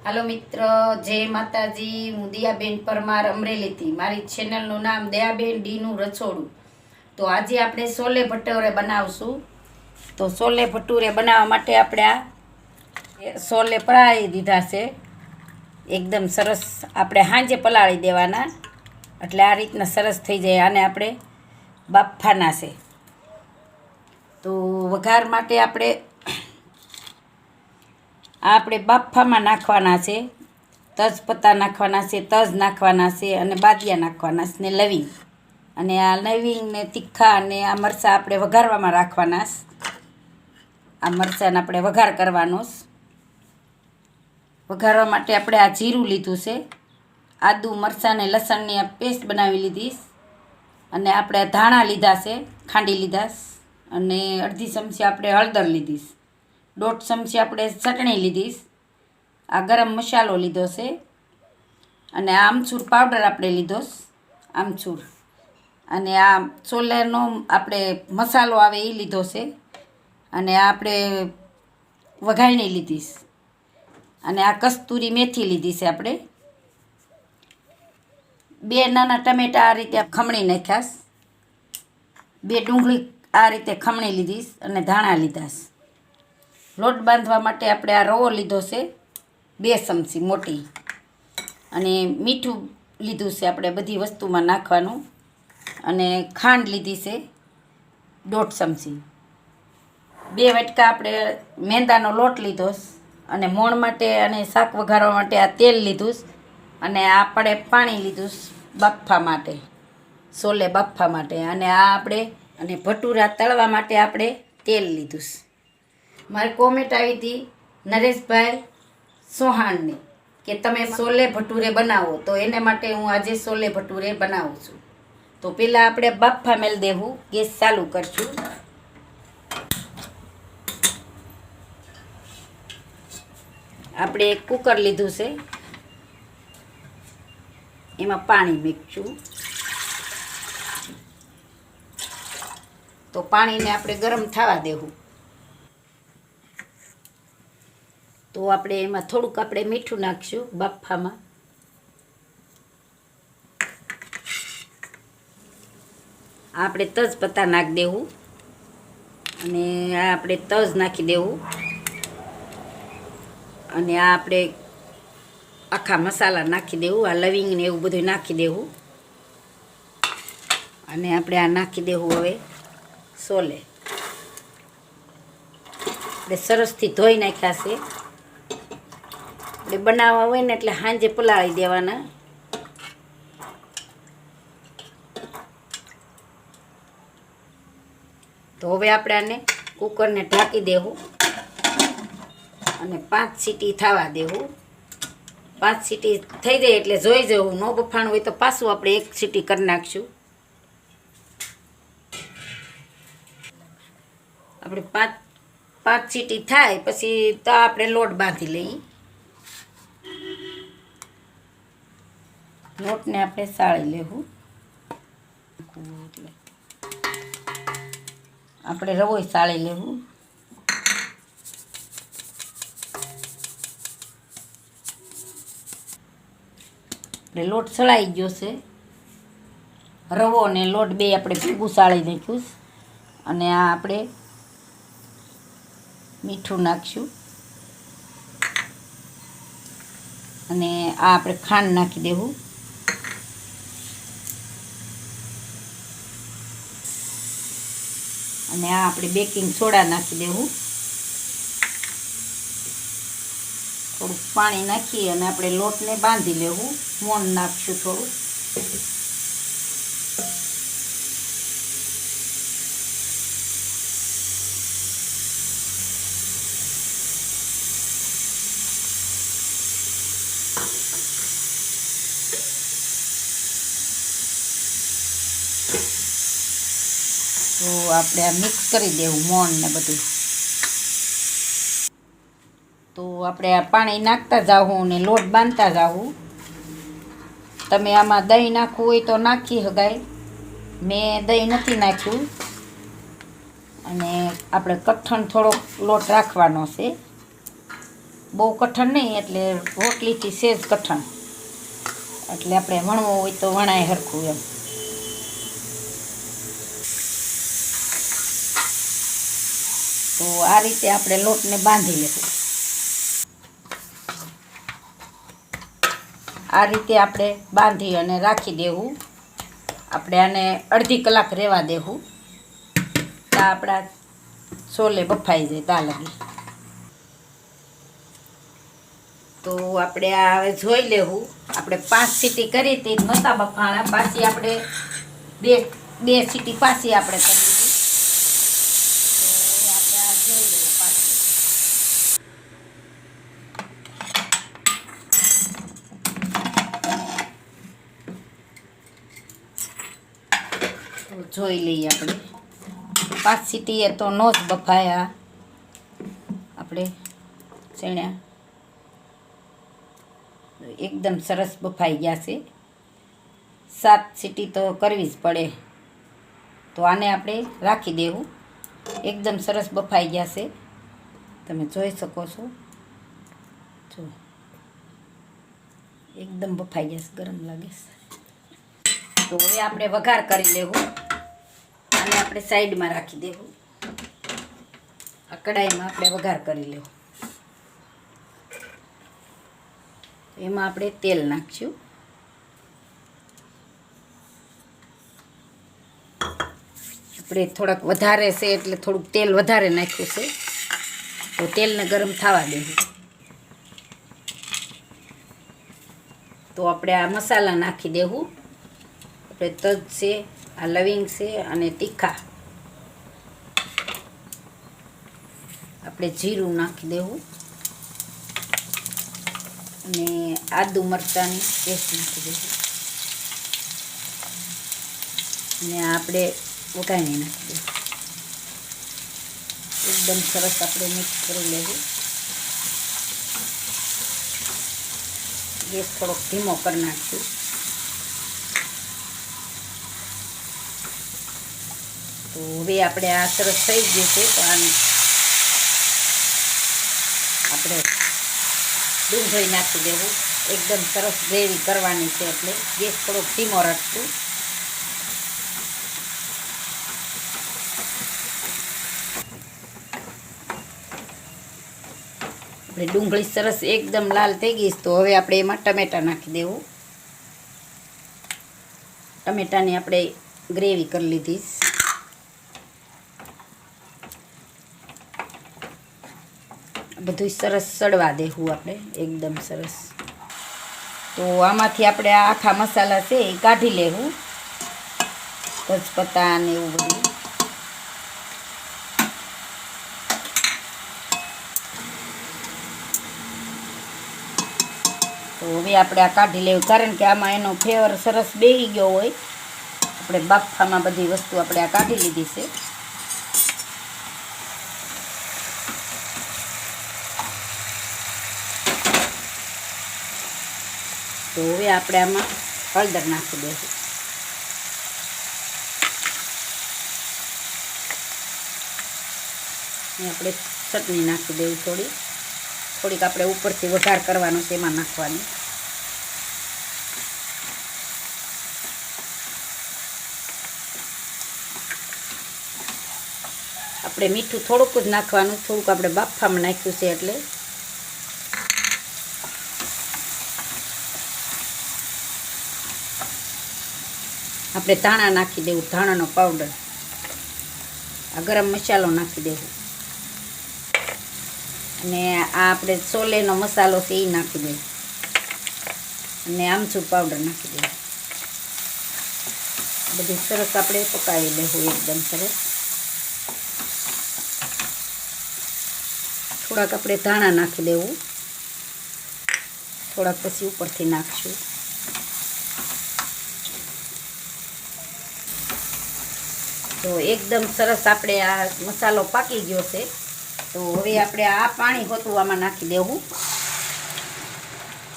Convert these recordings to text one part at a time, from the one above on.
હાલો મિત્ર, જય માતાજી. હું દયાબેન પરમાર અમરેલીથી. મારી ચેનલનું નામ દયાબેન ડીનું રસોડું. તો આજે આપણે છોલે ભટુરે બનાવશું. તો છોલે ભટુરે બનાવવા માટે આપણે આ છોલે પલાળી દીધા છે. એકદમ સરસ આપણે સાંજે પલાળી દેવાના, એટલે આ રીતના સરસ થઈ જાય. આને આપણે બાફવાના છે. તો વઘાર માટે આપણે બાફામાં નાખવાના છે. તજપત્તા નાખવાના છે, તજ નાખવાના છે અને બાદિયા નાખવાના છે ને લવિંગ. અને આ લવિંગ ને તીખા અને આ મરચાં આપણે વઘારવામાં રાખવાના છે. આ મરચાંને આપણે વઘાર કરવાનો છે. વઘારવા માટે આપણે આ જીરું લીધું છે, આદુ મરચાં ને લસણની આ પેસ્ટ બનાવી લીધી, અને આપણે ધાણા લીધા છે, ખાંડી લીધા, અને અડધી ચમચી આપણે હળદર લીધી, 1.5 ચમચી આપણે ચટણી લીધી, આ ગરમ મસાલો લીધો છે, અને આ આમચૂર પાવડર આપણે લીધો, આમચૂર, અને આ છોલેનો આપણે મસાલો આવે એ લીધો છે, અને આ આપણે વઘારીને લીધી, અને આ કસ્તુરી મેથી લીધી છે. આપણે 2 નાના ટમેટા આ રીતે ખમણી નાખ્યા, 2 ડુંગળી આ રીતે ખમણી લીધી, અને ધાણા લીધા. લોટ બાંધવા માટે આપણે આ રવો લીધો છે 2 ચમચી મોટી, અને મીઠું લીધું છે આપણે બધી વસ્તુમાં નાખવાનું, અને ખાંડ લીધી છે 1.5 ચમચી, 2 વાટકા આપણે મેંદાનો લોટ લીધો, અને મોણ માટે અને શાક વઘારવા માટે આ તેલ લીધું, અને આપણે પાણી લીધું બાફવા માટે, છોલે બાફવા માટે, અને આ આપણે અને ભટુરા તળવા માટે આપણે તેલ લીધું. મારી કોમેન્ટ આવી હતી નરેશભાઈ સોહાણની કે તમે છોલે ભટુરે બનાવો, તો એને માટે હું આજે છોલે ભટુરે બનાવું છું. તો પહેલાં આપણે બાફવા મેળ દેવું, ગેસ ચાલુ કરશું. આપણે એક કુકર લીધું છે, એમાં પાણી મૂકશું. તો પાણીને આપણે ગરમ થવા દેવું. તો આપણે એમાં થોડુંક આપણે મીઠું નાખશું બાફામાં. આપણે તજપત્તા નાખી દેવું, અને આ આપણે તજ નાખી દેવું, અને આ આપણે આખા મસાલા નાખી દેવું, આ લવિંગ ને એવું બધું નાખી દેવું, અને આપણે આ નાખી દેવું હવે છોલે. આપણે સરસથી ધોઈ નાખ્યા છે. આપણે બનાવવા હોય ને એટલે સાંજે પલાળી દેવાના. તો હવે આપણે આને કુકરને ઢાંકી દેવું, અને 5 સીટી થવા દેવું. 5 સીટી થઈ જાય એટલે જોઈ જવું, ન બફાણું હોય તો પાછું આપણે 1 સીટી કરી નાખશું. આપણે 5 સીટી થાય પછી તો આપણે લોટ બાંધી લઈએ. લોટને આપણે સાળી લેવું. આપણે રવોય સાળી લેવું. આપણે લોટ સળાઈ ગયો છે, રવો ને લોટ બે આપણે ભેગું સાળી નાખ્યું, અને આ આપણે મીઠું નાખશું, અને આ આપણે ખાંડ નાખી દેવું, અને આ આપણે બેકિંગ સોડા નાખી દેવું. થોડુંક પાણી નાખી અને આપણે લોટને બાંધી લેવું. મોણ નાખશું થોડું. તો આપણે આ મિક્સ કરી દેવું મોણ ને બધું. તો આપણે આ પાણી નાખતા જાવું ને લોટ બાંધતા જાવું. તમે આમાં દહીં નાખવું હોય તો નાખી શકાય, મેં દહીં નથી નાખ્યું. અને આપણે કઠણ થોડોક લોટ રાખવાનો છે, બહુ કઠણ નહીં, એટલે રોટલીથી સેજ કઠણ, એટલે આપણે વણવું હોય તો વણાય હરખું એમ. તો આ રીતે આપણે લોટને બાંધી લેવું. આ રીતે આપણે બાંધી અને રાખી દેવું. આપણે આને અડધી કલાક રહેવા દેવું, તો આપણા છોલે બફાઈ જાય ત્યાં લગી. તો આપણે આ હવે જોઈ લેવું. આપણે 5 સીટી કરી હતી નહોતા બફાણા, પાછી આપણે બે સીટી પાછી આપણે કરી દીધી. જોઈ લઈએ આપણે. 5 સીટીએ તો નો જ બફાયા આપણે ચણ્યા, એકદમ સરસ બફાઈ ગયા છે. 7 સીટી તો કરવી જ પડે. તો આને આપણે રાખી દેવું. એકદમ સરસ બફાઈ ગયા છે, તમે જોઈ શકો છો. જો એકદમ બફાઈ ગયા છે, ગરમ લાગે છે. તો હવે આપણે વઘાર કરી લેવું. આને આપણે સાઈડમાં રાખી દેવું. આ કડાઈમાં આપણે વઘાર કરી લેવું. એમાં આપણે તેલ નાખશું. આપણે થોડાક વધારે છે એટલે થોડુંક તેલ વધારે નાખ્યું છે, તો તેલને ગરમ થવા દેવું. તો આપણે આ મસાલા નાખી દેવું. આપણે તજ છે, આ લવિંગ છે અને તીખા. આપણે જીરું નાખી દેવું અને આદુ મરચાંની પેસ્ટ નાખી દેવું. અને આપણે વઘારી નાખી દેવું. એકદમ સરસ આપણે મિક્સ કરી લેવું. ગેસ થોડોક ધીમો કરી નાખશું. તો હવે આપણે આ સરસ થઈ ગયું છે. તો આને આપણે ડુંગળી નાખી દેવું. એકદમ સરસ ગ્રેવી કરવાની છે, એટલે ગેસ થોડોક ધીમો રાખશું. આપણે ડુંગળી સરસ એકદમ લાલ થઈ ગઈ, તો હવે આપણે એમાં ટમેટાં નાખી દેવું. ટમેટાની આપણે ગ્રેવી કરી લીધી. બધું સરસ સડવા દેવું આપણે, એકદમ સરસ. તો આમાંથી આપણે આ આખા મસાલા છે એ કાઢી લેવું, તેજપત્તા ને એવું બધું. તો હવે આપણે આ કાઢી લેવું, કારણ કે આમાં એનો ફ્લેવર સરસ બેસી ગયો હોય. આપણે બાફામાં બધી વસ્તુ આપણે આ કાઢી લીધી છે. તો હવે આપણે આમાં હળદર નાખી દઈશું. આપણે ચટણી નાખી દેવી થોડીક આપણે ઉપરથી વઘાર કરવાનો છે, એમાં નાખવાની. આપણે મીઠું થોડુંક જ નાખવાનું, થોડુંક આપણે બાફામાં નાખ્યું છે એટલે. આપણે ધાણા નાખી દેવું, ધાણાનો પાવડર. આ ગરમ મસાલો નાખી દેવું અને આ આપણે છોલેનો મસાલો છે એ નાખી દેવું અને આમચૂર પાવડર નાખી દેવું. બધું સરસ આપણે પકાવી લેવું, એકદમ સરસ. થોડાક આપણે ધાણા નાખી દેવું, થોડાક પછી ઉપરથી નાખશું. તો એકદમ સરસ આપણે આ મસાલો પાકી ગયો છે. તો હવે આપણે આ પાણી હોતું આમાં નાખી દેવું,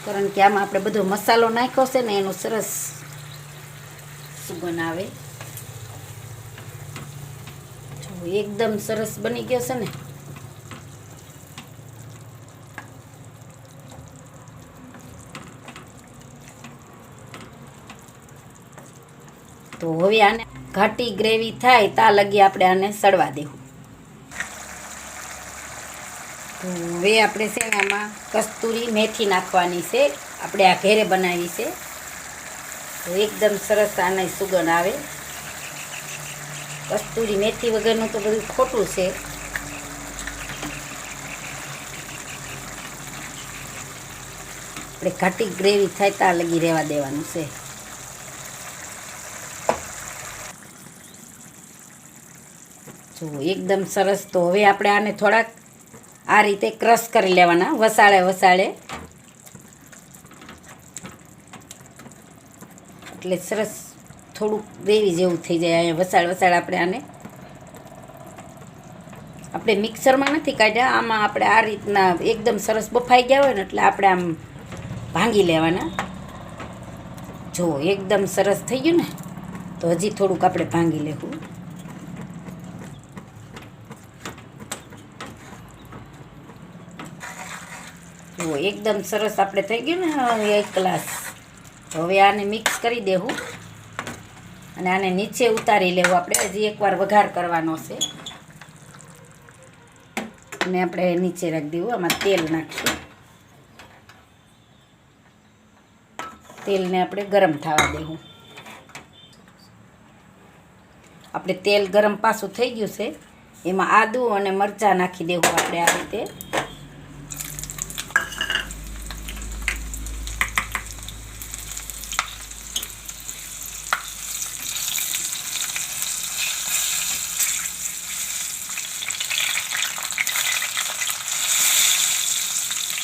કારણ કે આમાં આપણે બધો મસાલો નાખ્યો છે ને એનું સરસ સુગંધ આવે. જો એકદમ સરસ બની ગયો છે ને. તો હવે આને ઘાટી ગ્રેવી થાય ત્યાં લગી આપણે આને સડવા દેવું. તો હવે આપણે છે ને આમાં કસ્તુરી મેથી નાખવાની છે. આપણે આ ઘેરે બનાવી છે તો એકદમ સરસ આને સુગંધ આવે. કસ્તુરી મેથી વગરનું તો બધું ખોટું છે. આપણે ઘાટી ગ્રેવી થાય ત્યાં લગી રહેવા દેવાનું છે. જો એકદમ સરસ. તો હવે આપણે આને થોડાક આ રીતે ક્રશ કરી લેવાના વસાળે એટલે સરસ થોડુંક ગ્રેવી જેવું થઈ જાય. અહીંયા વસાળ આપણે મિક્સરમાં નથી કાઢ્યા, આમાં આપણે આ રીતના એકદમ સરસ બફાઈ ગયા હોય ને એટલે આપણે આમ ભાંગી લેવાના. જો એકદમ સરસ થઈ ગયું ને તો હજી થોડુંક આપણે ભાંગી લેવું. જો એકદમ સરસ આપણે થઈ ગયું ને 1 ગ્લાસ. હવે આને મિક્સ કરી દેવું અને આને નીચે ઉતારી લેવું. આપણે હજી એકવાર વઘાર કરવાનો છે અને આપણે નીચે રાખી દેવું. આમાં તેલ નાખીશું. તેલને આપણે ગરમ થવા દેવું. આપણે તેલ ગરમ પાછું થઈ ગયું છે. એમાં આદુ અને મરચાં નાખી દેવું આપણે આ રીતે.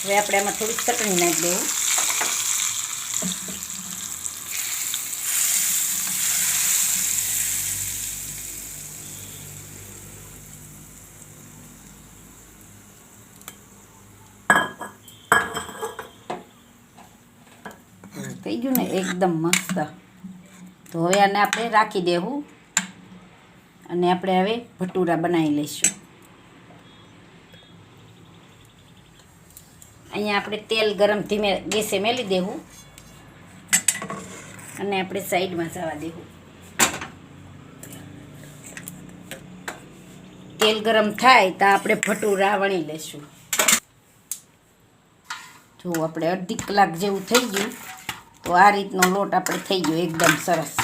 હવે આપણે આમાં થોડીક ચટણી નાખી દેવું. થઈ ગયું ને એકદમ મસ્ત. તો હવે આને આપણે રાખી દેવું અને આપણે હવે ભટુરા બનાવી લઈશું. અહીંયા આપણે તેલ ગરમ ધીમે ગેસે મેલી દેવું અને આપણે સાઈડમાં જવા દેવું. તેલ ગરમ થાય તો આપણે ભટુરા વણી લઈશું. જો આપણે અડધી કલાક જેવું થઈ ગયું તો આ રીતનો લોટ આપણે થઈ ગયો એકદમ સરસ.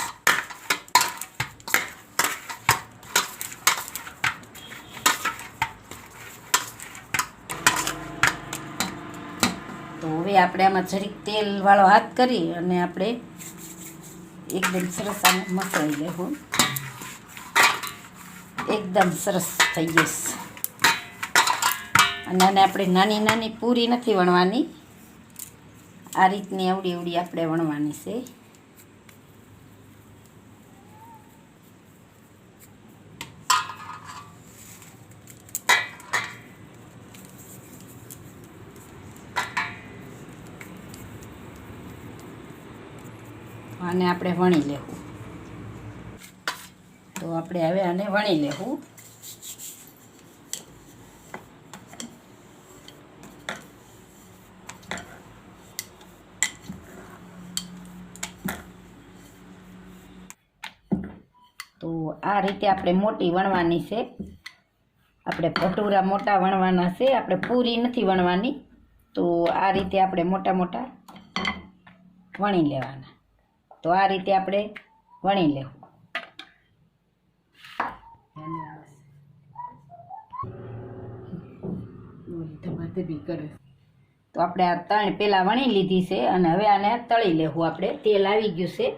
તો હવે આપણે આમાં જરીક તેલવાળો હાથ કરી અને આપણે એકદમ સરસ આને મસળી લેવું. એકદમ સરસ થઈ જશે. અને આને આપણે નાની નાની પૂરી નથી વણવાની, આ રીતની એવડી આપણે વણવાની છે. આને આપણે વણી લેવું. તો આપણે હવે આને વણી લેવું. તો આ રીતે આપણે મોટી વણવાની છે. આપણે ભટુરા મોટા વણવાના છે, આપણે પૂરી નથી વણવાની. તો આ રીતે આપણે મોટા મોટા વણી લેવાના. તો આ રીતે આપણે વણી લેવું. તો આપણે આ 3 પહેલાં વણી લીધી છે અને હવે આને તળી લેવું. આપણે તેલ આવી ગયું છે.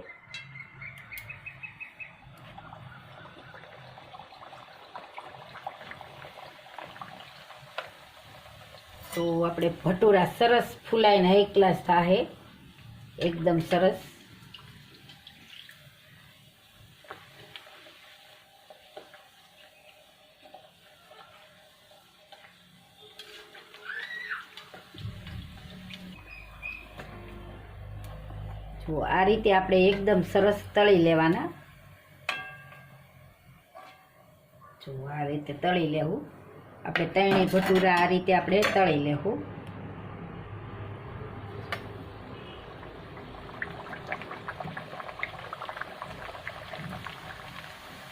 તો આપણે ભટુરા સરસ ફૂલાઈને 1 ગ્લાસ થાય એકદમ સરસ. જો આ રીતે આપણે એકદમ સરસ તળી લેવાના. જો આ રીતે તળી લેવું. આપણે 3 ભટુરા આ રીતે આપણે તળી લેવું.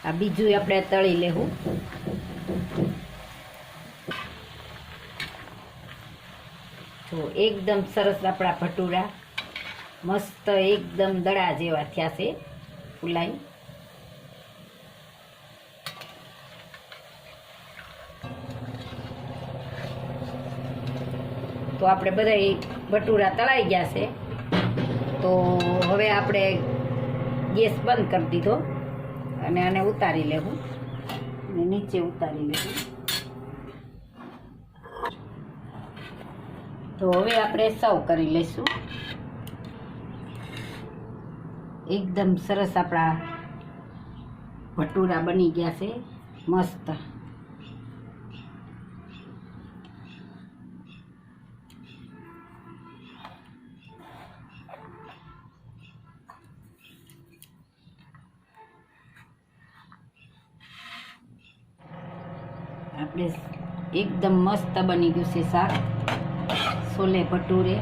આ બીજું આપણે તળી લેવું. તો એકદમ સરસ આપણા ભટુરા મસ્ત એકદમ દડા જેવા થયા છે, ફૂલાઈ. તો આપણે બધા ભટુરા તળાઈ ગયા છે. તો હવે આપણે ગેસ બંધ કરી દીધો અને આને ઉતારી લેવું અને નીચે ઉતારી લેવું. તો હવે આપણે સર્વ કરી લઈશું. એકદમ સરસ આપણા ભટુરા બની ગયા છે, મસ્ત. આપણે એકદમ મસ્ત બની ગયું છે શાક, છોલે ભટુરે.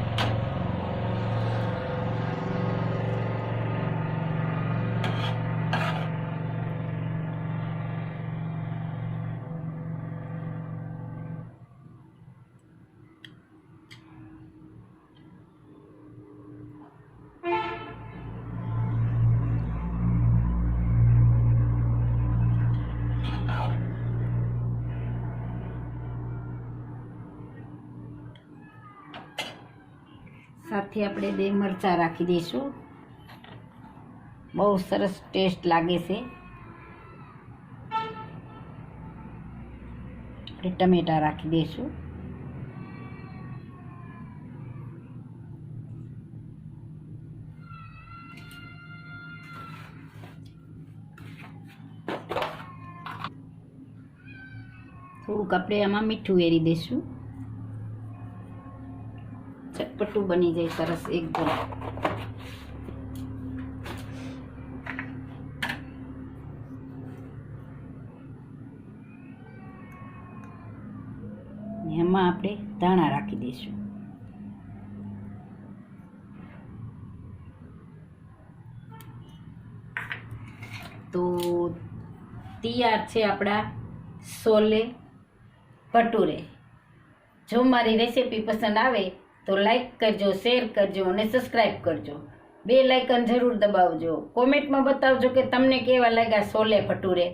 સાથે આપણે 2 મરચાં રાખી દઈશું. બહુ સરસ ટેસ્ટ લાગે છે. આપણે ટમેટાં રાખી દઈશું. થોડુંક આપણે આમાં મીઠું વેરી દઈશું. ચટપટું બની જાય સરસ એકદમ. એમાં આપણે ધાણા રાખી દઈશું. તો તૈયાર છે આપણા છોલે ભટુરે. જો મારી રેસીપી પસંદ આવે તો લાઈક કરજો, શેર કરજો અને સબસ્ક્રાઈબ કરજો. બેલ આઇકન જરૂર દબાવજો. કોમેન્ટમાં બતાવજો કે તમને કેવા લાગ્યા છોલે ભટુરે.